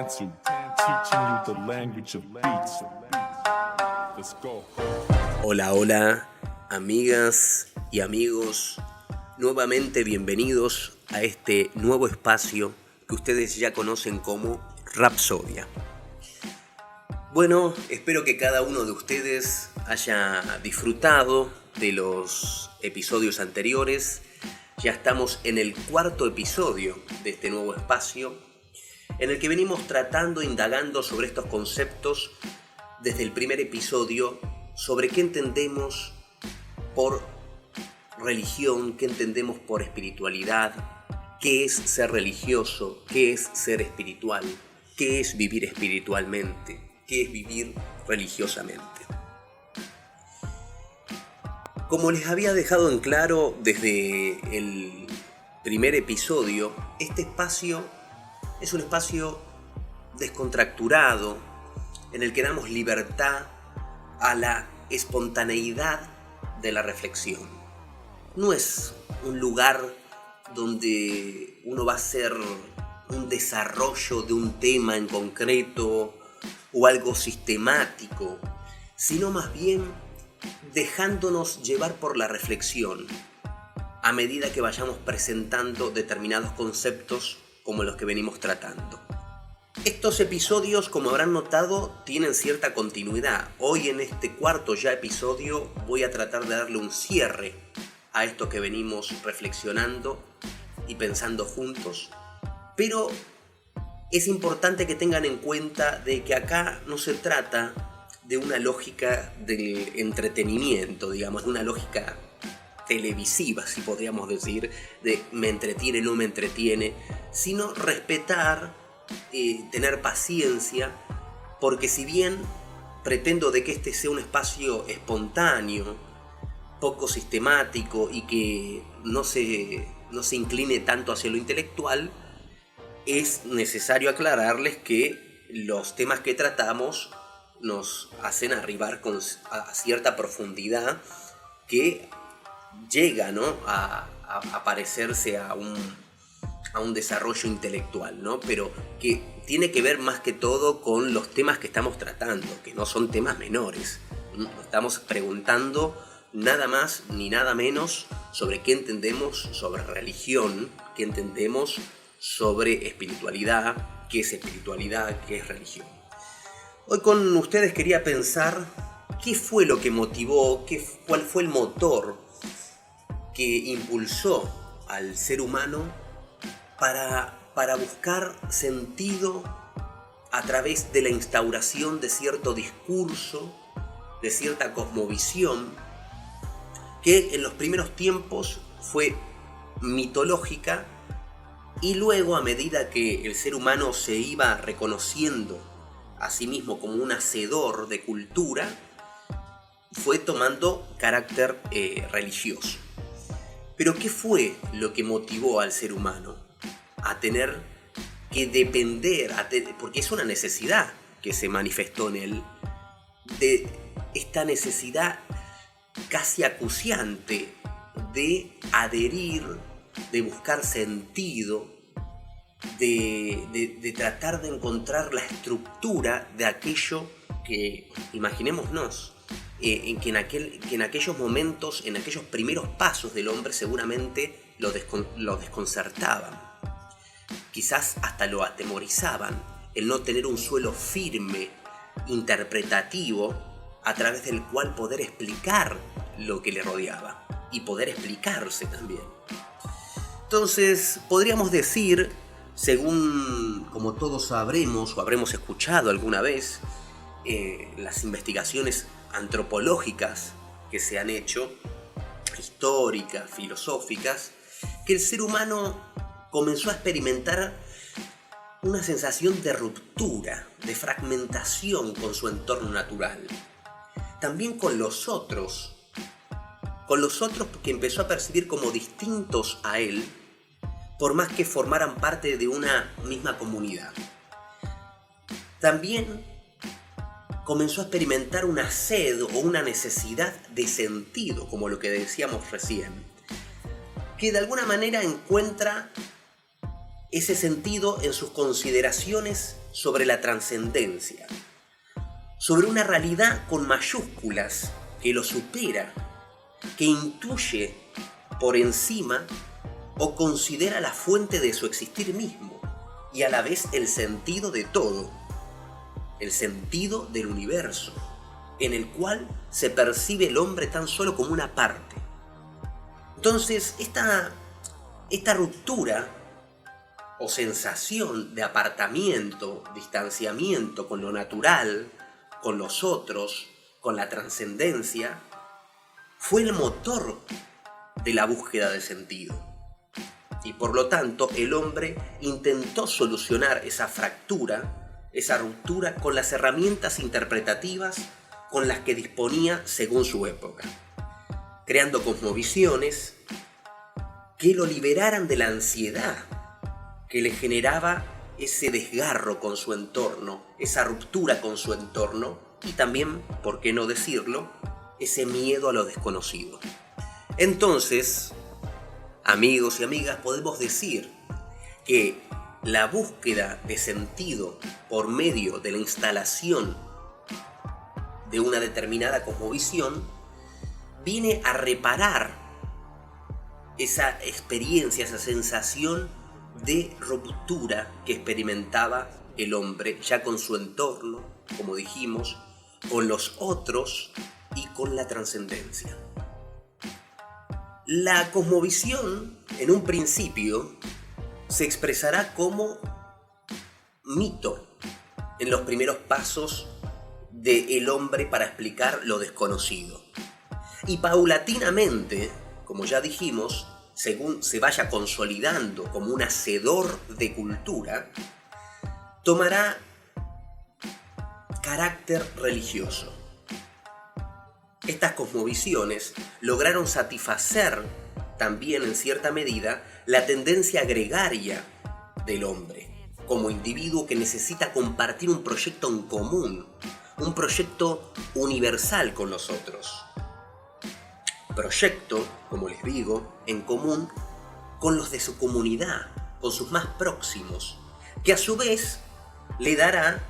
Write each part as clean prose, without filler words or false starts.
Tantu, teaching you the language of beats. Let's go. Hola, amigas y amigos, nuevamente bienvenidos a este nuevo espacio que ustedes ya conocen como Rapsodia. Bueno, espero que cada uno de ustedes haya disfrutado de los episodios anteriores. Ya estamos en el cuarto episodio de este nuevo espacio, en el que venimos tratando, indagando sobre estos conceptos desde el primer episodio, sobre qué entendemos por religión, qué entendemos por espiritualidad, qué es ser religioso, qué es ser espiritual, qué es vivir espiritualmente, qué es vivir religiosamente. Como les había dejado en claro desde el primer episodio, este espacio es un espacio descontracturado en el que damos libertad a la espontaneidad de la reflexión. No es un lugar donde uno va a hacer un desarrollo de un tema en concreto o algo sistemático, sino más bien dejándonos llevar por la reflexión a medida que vayamos presentando determinados conceptos como los que venimos tratando. Estos episodios, como habrán notado, tienen cierta continuidad. Hoy en este cuarto ya episodio voy a tratar de darle un cierre a esto que venimos reflexionando y pensando juntos, pero es importante que tengan en cuenta de que acá no se trata de una lógica del entretenimiento, digamos, de una lógica televisiva, si podríamos decir, de me entretiene, no me entretiene, sino respetar, tener paciencia, porque si bien pretendo de que este sea un espacio espontáneo, poco sistemático y que no se incline tanto hacia lo intelectual, es necesario aclararles que los temas que tratamos nos hacen arribar a cierta profundidad que llega, ¿no?, a parecerse a un desarrollo intelectual, ¿no?, pero que tiene que ver más que todo con los temas que estamos tratando, que no son temas menores. Nos estamos preguntando nada más ni nada menos sobre qué entendemos sobre religión, qué entendemos sobre espiritualidad, qué es religión. Hoy con ustedes quería pensar qué fue lo que motivó, cuál fue el motor que impulsó al ser humano para buscar sentido a través de la instauración de cierto discurso, de cierta cosmovisión, que en los primeros tiempos fue mitológica y luego, a medida que el ser humano se iba reconociendo a sí mismo como un hacedor de cultura, fue tomando carácter religioso. Pero ¿qué fue lo que motivó al ser humano a tener que depender, porque es una necesidad que se manifestó en él, de esta necesidad casi acuciante de adherir, de buscar sentido, de tratar de encontrar la estructura de aquello que, imaginémonos, que en aquellos momentos, en aquellos primeros pasos del hombre seguramente lo desconcertaban, quizás hasta lo atemorizaban, el no tener un suelo firme, interpretativo, a través del cual poder explicar lo que le rodeaba y poder explicarse también. Entonces, podríamos decir, según como todos sabremos o habremos escuchado alguna vez, las investigaciones antropológicas que se han hecho, históricas, filosóficas, que el ser humano comenzó a experimentar una sensación de ruptura, de fragmentación con su entorno natural. También con los otros que empezó a percibir como distintos a él, por más que formaran parte de una misma comunidad. También comenzó a experimentar una sed o una necesidad de sentido, como lo que decíamos recién, que de alguna manera encuentra ese sentido en sus consideraciones sobre la trascendencia, sobre una realidad con mayúsculas que lo supera, que intuye por encima o considera la fuente de su existir mismo y a la vez el sentido de todo, el sentido del universo, en el cual se percibe el hombre tan solo como una parte. Entonces, esta ruptura o sensación de apartamiento, distanciamiento con lo natural, con los otros, con la trascendencia, fue el motor de la búsqueda de sentido. Y por lo tanto, el hombre intentó solucionar esa fractura, esa ruptura, con las herramientas interpretativas con las que disponía según su época, creando cosmovisiones que lo liberaran de la ansiedad que le generaba ese desgarro con su entorno, esa ruptura con su entorno y también, por qué no decirlo, ese miedo a lo desconocido. Entonces, amigos y amigas, podemos decir que la búsqueda de sentido por medio de la instalación de una determinada cosmovisión viene a reparar esa experiencia, esa sensación de ruptura que experimentaba el hombre ya con su entorno, como dijimos, con los otros y con la trascendencia. La cosmovisión, en un principio, se expresará como mito en los primeros pasos del hombre para explicar lo desconocido. Y paulatinamente, como ya dijimos, según se vaya consolidando como un hacedor de cultura, tomará carácter religioso. Estas cosmovisiones lograron satisfacer también en cierta medida la tendencia gregaria del hombre, como individuo que necesita compartir un proyecto en común, un proyecto universal con los otros. Proyecto, como les digo, en común con los de su comunidad, con sus más próximos, que a su vez le dará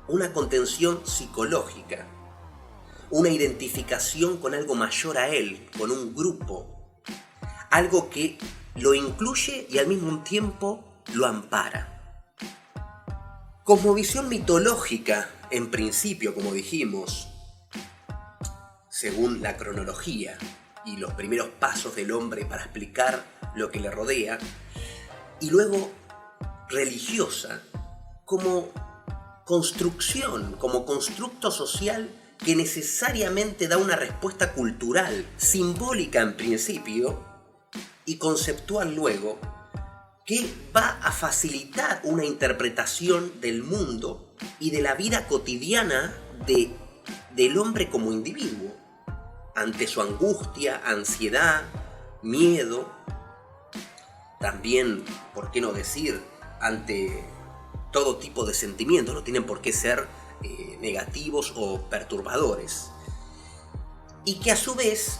una contención psicológica, una identificación con algo mayor a él, con un grupo, algo que lo incluye y al mismo tiempo lo ampara. Cosmovisión mitológica, en principio, como dijimos, según la cronología y los primeros pasos del hombre para explicar lo que le rodea, y luego religiosa como construcción, como constructo social que necesariamente da una respuesta cultural, simbólica en principio y conceptual luego, que va a facilitar una interpretación del mundo y de la vida cotidiana del hombre como individuo, ante su angustia, ansiedad, miedo, también, ¿por qué no decir?, ante todo tipo de sentimientos, no tienen por qué ser negativos o perturbadores. Y que a su vez,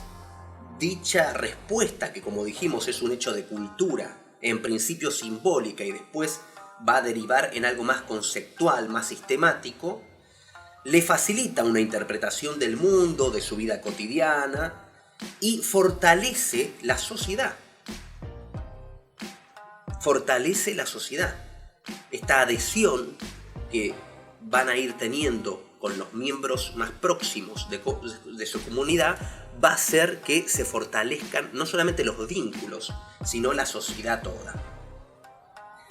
dicha respuesta, que como dijimos es un hecho de cultura, en principio simbólica y después va a derivar en algo más conceptual, más sistemático, le facilita una interpretación del mundo, de su vida cotidiana y fortalece la sociedad. Fortalece la sociedad. Esta adhesión que van a ir teniendo con los miembros más próximos de su comunidad va a hacer que se fortalezcan no solamente los vínculos, sino la sociedad toda.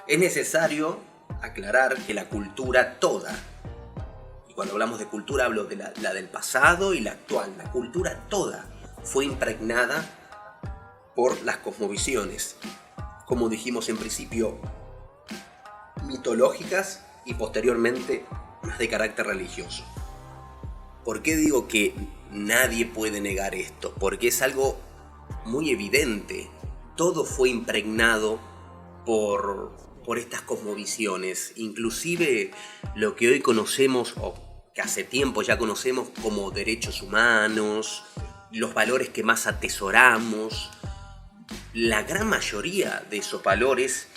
Es necesario aclarar que la cultura toda, y cuando hablamos de cultura hablo de la del pasado y la actual, la cultura toda fue impregnada por las cosmovisiones, como dijimos en principio, mitológicas y posteriormente más de carácter religioso. ¿Por qué digo que nadie puede negar esto? Porque es algo muy evidente. Todo fue impregnado por estas cosmovisiones, inclusive lo que hoy conocemos, o que hace tiempo ya conocemos como derechos humanos, los valores que más atesoramos. La gran mayoría de esos valores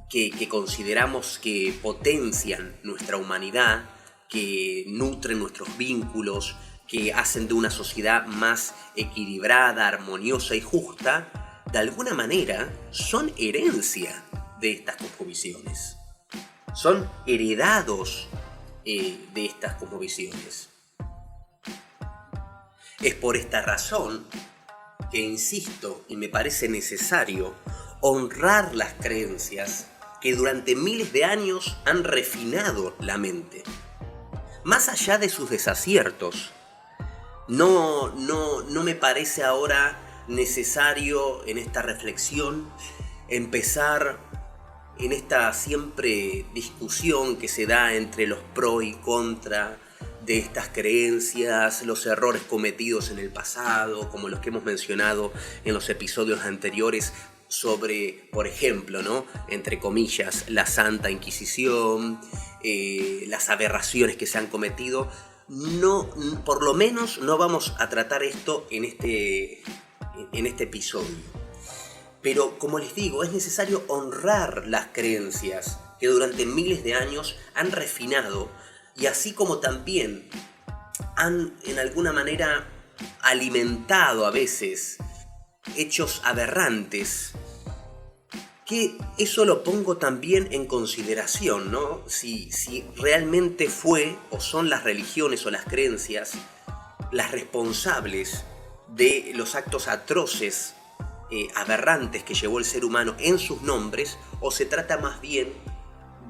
que consideramos que potencian nuestra humanidad, que nutren nuestros vínculos, que hacen de una sociedad más equilibrada, armoniosa y justa, de alguna manera son herencia de estas cosmovisiones. Son heredados de estas cosmovisiones. Es por esta razón que insisto y me parece necesario honrar las creencias que durante miles de años han refinado la mente. Más allá de sus desaciertos, no me parece ahora necesario en esta reflexión empezar en esta siempre discusión que se da entre los pro y contra de estas creencias, los errores cometidos en el pasado, como los que hemos mencionado en los episodios anteriores sobre, por ejemplo, ¿no?, entre comillas, la Santa Inquisición, las aberraciones que se han cometido. No, por lo menos no vamos a tratar esto en este episodio. Pero, como les digo, es necesario honrar las creencias que durante miles de años han refinado y así como también han, en alguna manera, alimentado a veces hechos aberrantes, que eso lo pongo también en consideración, ¿no? Si realmente fue o son las religiones o las creencias las responsables de los actos atroces, aberrantes que llevó el ser humano en sus nombres, o se trata más bien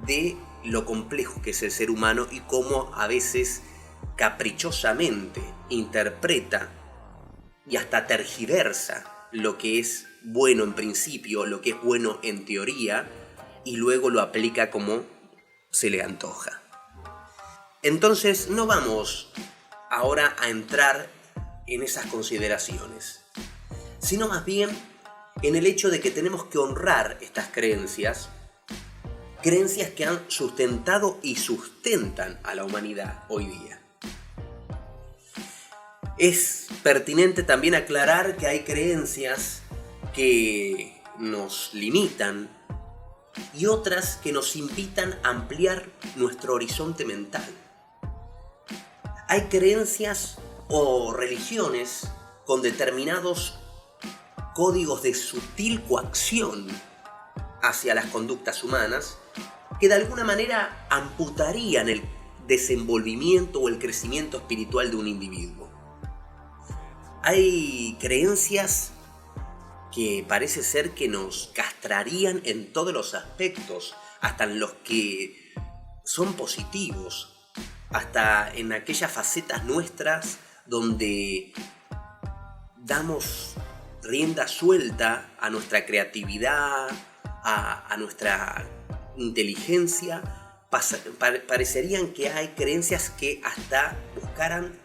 de lo complejo que es el ser humano y cómo a veces caprichosamente interpreta y hasta tergiversa lo que es bueno en principio, lo que es bueno en teoría, y luego lo aplica como se le antoja. Entonces no vamos ahora a entrar en esas consideraciones, sino más bien en el hecho de que tenemos que honrar estas creencias que han sustentado y sustentan a la humanidad hoy día. Es pertinente también aclarar que hay creencias que nos limitan y otras que nos invitan a ampliar nuestro horizonte mental. Hay creencias o religiones con determinados códigos de sutil coacción hacia las conductas humanas que de alguna manera amputarían el desenvolvimiento o el crecimiento espiritual de un individuo. Hay creencias que parece ser que nos castrarían en todos los aspectos, hasta en los que son positivos, hasta en aquellas facetas nuestras donde damos rienda suelta a nuestra creatividad, a nuestra inteligencia. Parecerían que hay creencias que hasta buscaran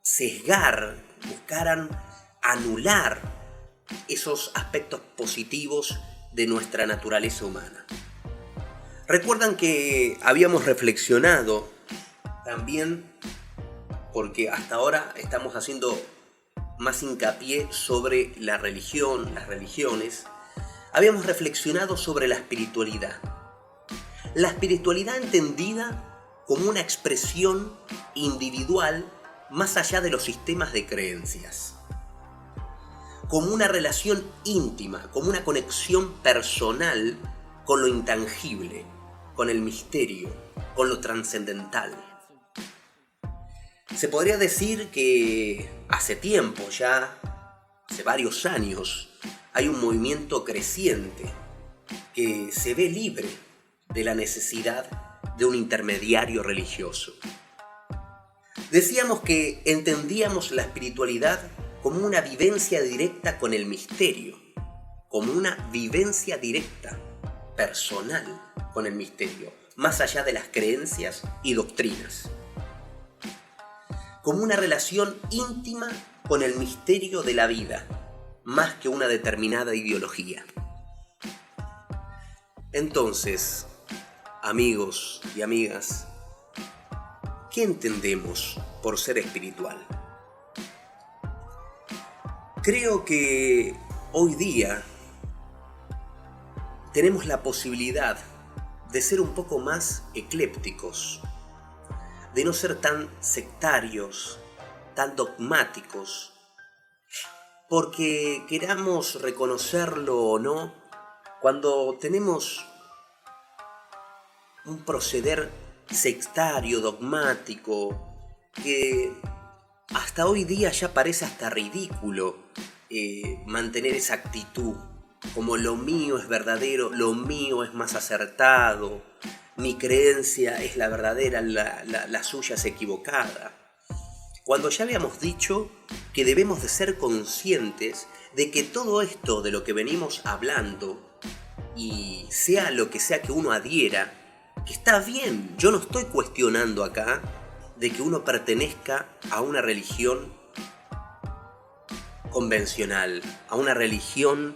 sesgar, buscaran anular esos aspectos positivos de nuestra naturaleza humana. Recuerdan que habíamos reflexionado también, porque hasta ahora estamos haciendo más hincapié sobre la religión, las religiones. Habíamos reflexionado sobre la espiritualidad. La espiritualidad entendida como una expresión individual más allá de los sistemas de creencias. Como una relación íntima, como una conexión personal con lo intangible, con el misterio, con lo trascendental. Se podría decir que hace tiempo ya, hace varios años, hay un movimiento creciente que se ve libre de la necesidad de un intermediario religioso. Decíamos que entendíamos la espiritualidad como una vivencia directa con el misterio, como una vivencia directa, personal con el misterio, más allá de las creencias y doctrinas. Como una relación íntima con el misterio de la vida, más que una determinada ideología. Entonces, amigos y amigas, ¿qué entendemos por ser espiritual? Creo que hoy día tenemos la posibilidad de ser un poco más eclépticos, de no ser tan sectarios, tan dogmáticos, porque queramos reconocerlo o no, cuando tenemos un proceder sectario, dogmático, que hasta hoy día ya parece hasta ridículo mantener esa actitud, como lo mío es verdadero, lo mío es más acertado, mi creencia es la verdadera, la suya es equivocada. Cuando ya habíamos dicho que debemos de ser conscientes de que todo esto de lo que venimos hablando, y sea lo que sea que uno adhiera, que está bien, yo no estoy cuestionando acá de que uno pertenezca a una religión convencional, a una religión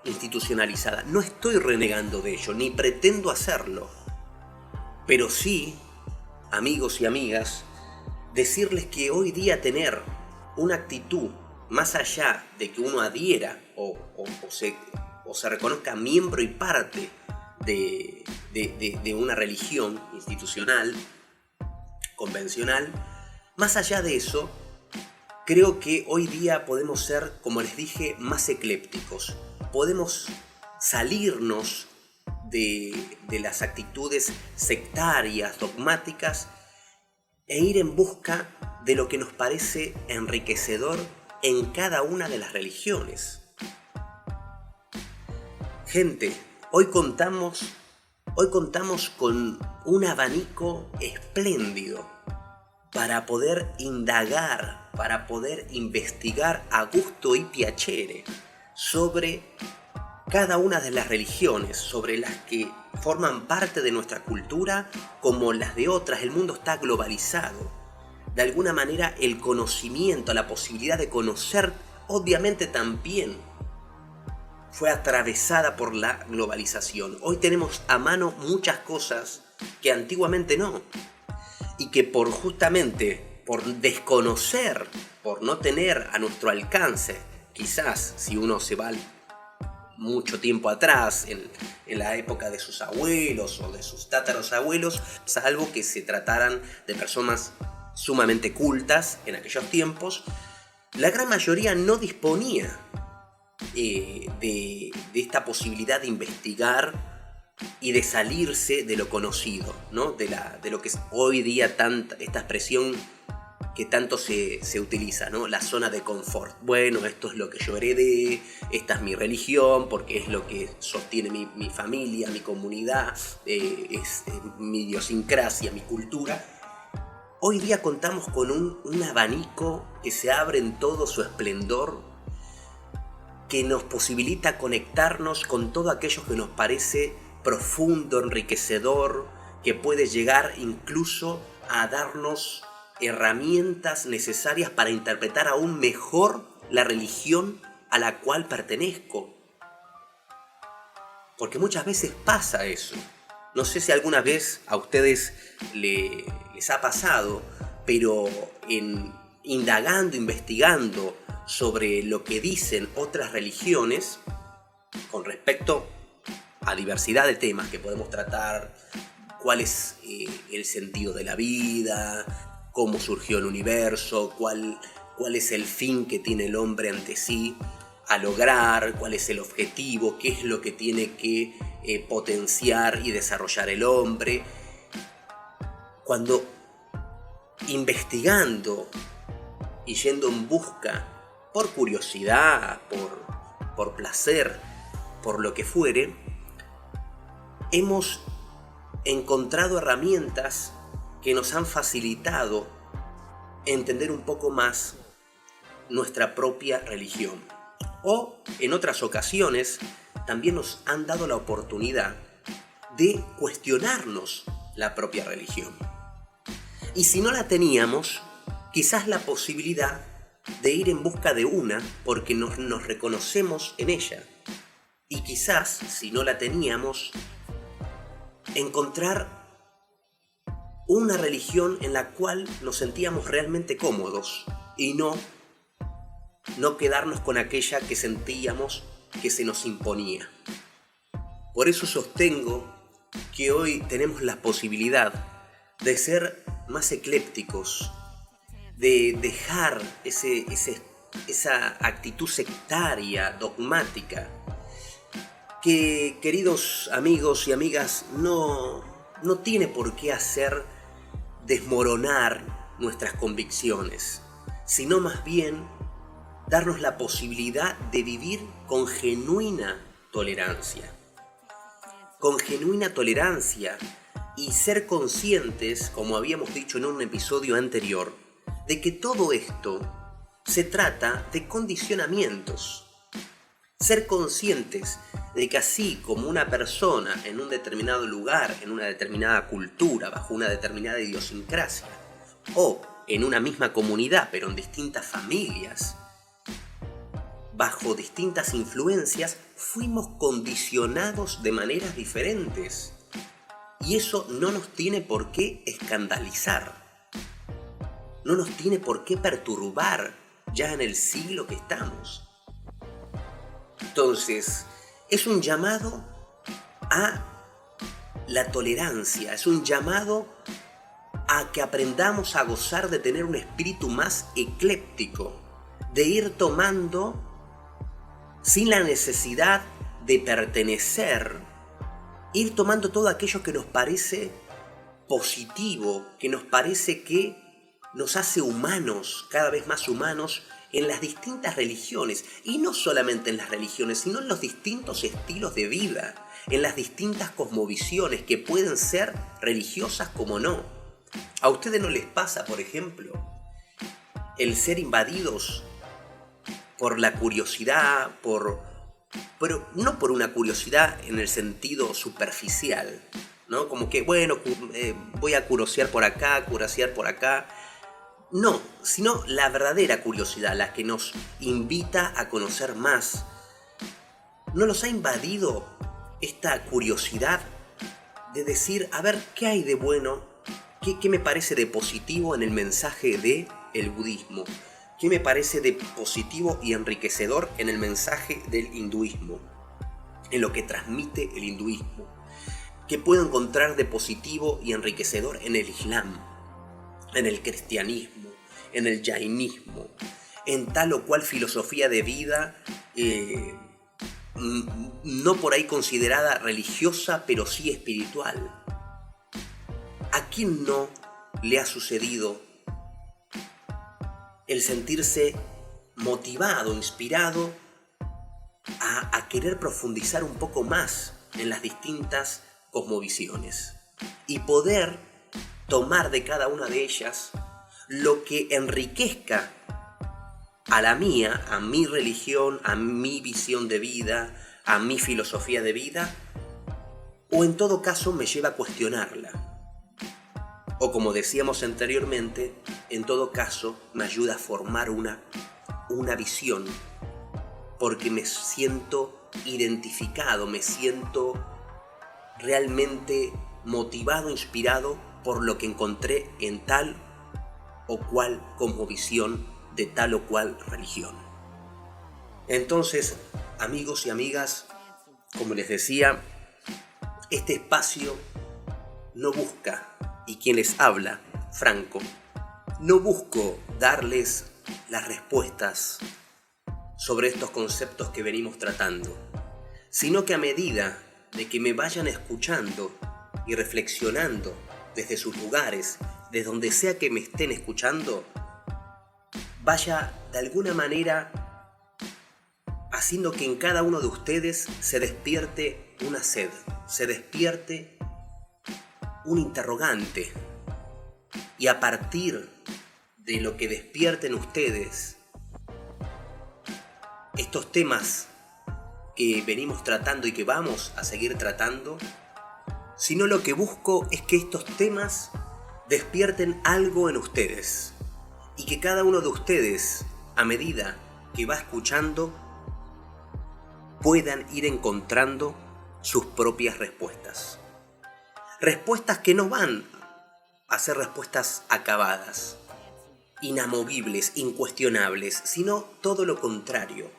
institucionalizada. No estoy renegando de ello, ni pretendo hacerlo. Pero sí, amigos y amigas, decirles que hoy día tener una actitud más allá de que uno adhiera o se reconozca miembro y parte de una religión institucional, convencional, más allá de eso, creo que hoy día podemos ser, como les dije, más eclépticos. Podemos salirnos de las actitudes sectarias, dogmáticas, e ir en busca de lo que nos parece enriquecedor en cada una de las religiones. Gente, hoy contamos con un abanico espléndido para poder indagar, para poder investigar a gusto y piacere sobre cada una de las religiones, sobre las que forman parte de nuestra cultura como las de otras. El mundo está globalizado. De alguna manera el conocimiento, la posibilidad de conocer, obviamente también fue atravesada por la globalización. Hoy tenemos a mano muchas cosas que antiguamente no. Y que justamente por desconocer, por no tener a nuestro alcance, quizás si uno se va mucho tiempo atrás, en la época de sus abuelos o de sus tatarabuelos, salvo que se trataran de personas sumamente cultas en aquellos tiempos, la gran mayoría no disponía de esta posibilidad de investigar y de salirse de lo conocido, ¿no? de lo que es hoy día esta expresión que tanto se utiliza, ¿no? La zona de confort. Bueno, esto es lo que yo heredé, esta es mi religión, porque es lo que sostiene mi familia, mi comunidad, es mi idiosincrasia, mi cultura. Hoy día contamos con un abanico que se abre en todo su esplendor, que nos posibilita conectarnos con todo aquello que nos parece profundo, enriquecedor, que puede llegar incluso a darnos herramientas necesarias para interpretar aún mejor la religión a la cual pertenezco. Porque muchas veces pasa eso. No sé si alguna vez a ustedes les ha pasado, pero indagando, investigando sobre lo que dicen otras religiones con respecto a diversidad de temas que podemos tratar, cuál es el sentido de la vida, cómo surgió el universo, cuál es el fin que tiene el hombre ante sí a lograr, cuál es el objetivo, qué es lo que tiene que potenciar y desarrollar el hombre. Cuando investigando y yendo en busca, por curiosidad, por placer, por lo que fuere, hemos encontrado herramientas que nos han facilitado entender un poco más nuestra propia religión. O en otras ocasiones también nos han dado la oportunidad de cuestionarnos la propia religión. Y si no la teníamos, quizás la posibilidad de ir en busca de una porque nos reconocemos en ella. Y quizás, si no la teníamos, encontrar una religión en la cual nos sentíamos realmente cómodos y no quedarnos con aquella que sentíamos que se nos imponía. Por eso sostengo que hoy tenemos la posibilidad de ser más eclépticos, de dejar esa actitud sectaria, dogmática, que, queridos amigos y amigas, no tiene por qué hacer desmoronar nuestras convicciones, sino más bien darnos la posibilidad de vivir con genuina tolerancia. Con genuina tolerancia y ser conscientes, como habíamos dicho en un episodio anterior, de que todo esto se trata de condicionamientos. Ser conscientes de que así como una persona en un determinado lugar, en una determinada cultura, bajo una determinada idiosincrasia, o en una misma comunidad pero en distintas familias, bajo distintas influencias, fuimos condicionados de maneras diferentes. Y eso no nos tiene por qué escandalizar, no nos tiene por qué perturbar ya en el siglo que estamos. Entonces, es un llamado a la tolerancia, es un llamado a que aprendamos a gozar de tener un espíritu más ecléptico, de ir tomando sin la necesidad de pertenecer, ir tomando todo aquello que nos parece positivo, que nos parece que nos hace humanos, cada vez más humanos, en las distintas religiones, y no solamente en las religiones, sino en los distintos estilos de vida, en las distintas cosmovisiones que pueden ser religiosas como no. ¿A ustedes no les pasa, por ejemplo, el ser invadidos por la curiosidad, pero no por una curiosidad en el sentido superficial, ¿no? Como que, bueno, voy a curiosear por acá, No, sino la verdadera curiosidad, la que nos invita a conocer más. ¿No los ha invadido esta curiosidad de decir, a ver, qué hay de bueno? ¿Qué me parece de positivo en el mensaje del budismo? ¿Qué me parece de positivo y enriquecedor en el mensaje del hinduismo? En lo que transmite el hinduismo. ¿Qué puedo encontrar de positivo y enriquecedor en el islam? En el cristianismo, en el jainismo, en tal o cual filosofía de vida, no por ahí considerada religiosa, pero sí espiritual. ¿A quién no le ha sucedido el sentirse motivado, inspirado a querer profundizar un poco más en las distintas cosmovisiones y poder tomar de cada una de ellas lo que enriquezca a la mía, a mi religión, a mi visión de vida, a mi filosofía de vida, o en todo caso me lleva a cuestionarla? O como decíamos anteriormente, en todo caso me ayuda a formar una visión, porque me siento identificado, me siento realmente motivado, inspirado por lo que encontré en tal o cual cosmovisión de tal o cual religión. Entonces, amigos y amigas, como les decía, este espacio no busca, y quien les habla, Franco, no busco darles las respuestas sobre estos conceptos que venimos tratando, sino que a medida de que me vayan escuchando y reflexionando desde sus lugares, desde donde sea que me estén escuchando, vaya de alguna manera haciendo que en cada uno de ustedes se despierte una sed, se despierte un interrogante, y a partir de lo que despierten ustedes estos temas que venimos tratando y que vamos a seguir tratando, sino lo que busco es que estos temas despierten algo en ustedes y que cada uno de ustedes, a medida que va escuchando, puedan ir encontrando sus propias respuestas. Respuestas que no van a ser respuestas acabadas, inamovibles, incuestionables, sino todo lo contrario.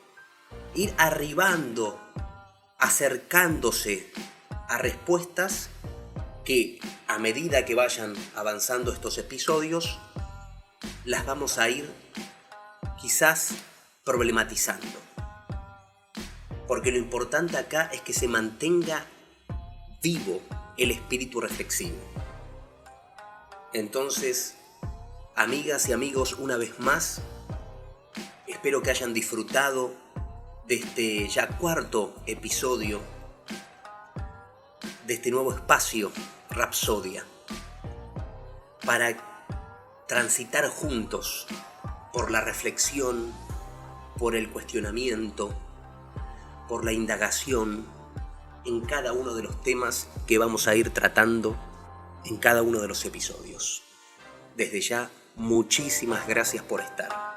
Ir arribando acercándose a respuestas que a medida que vayan avanzando estos episodios, las vamos a ir quizás problematizando. Porque lo importante acá es que se mantenga vivo el espíritu reflexivo. Entonces, amigas y amigos, una vez más, espero que hayan disfrutado de este ya cuarto episodio de este nuevo espacio Rapsodia, para transitar juntos por la reflexión, por el cuestionamiento, por la indagación en cada uno de los temas que vamos a ir tratando en cada uno de los episodios. Desde ya, muchísimas gracias por estar.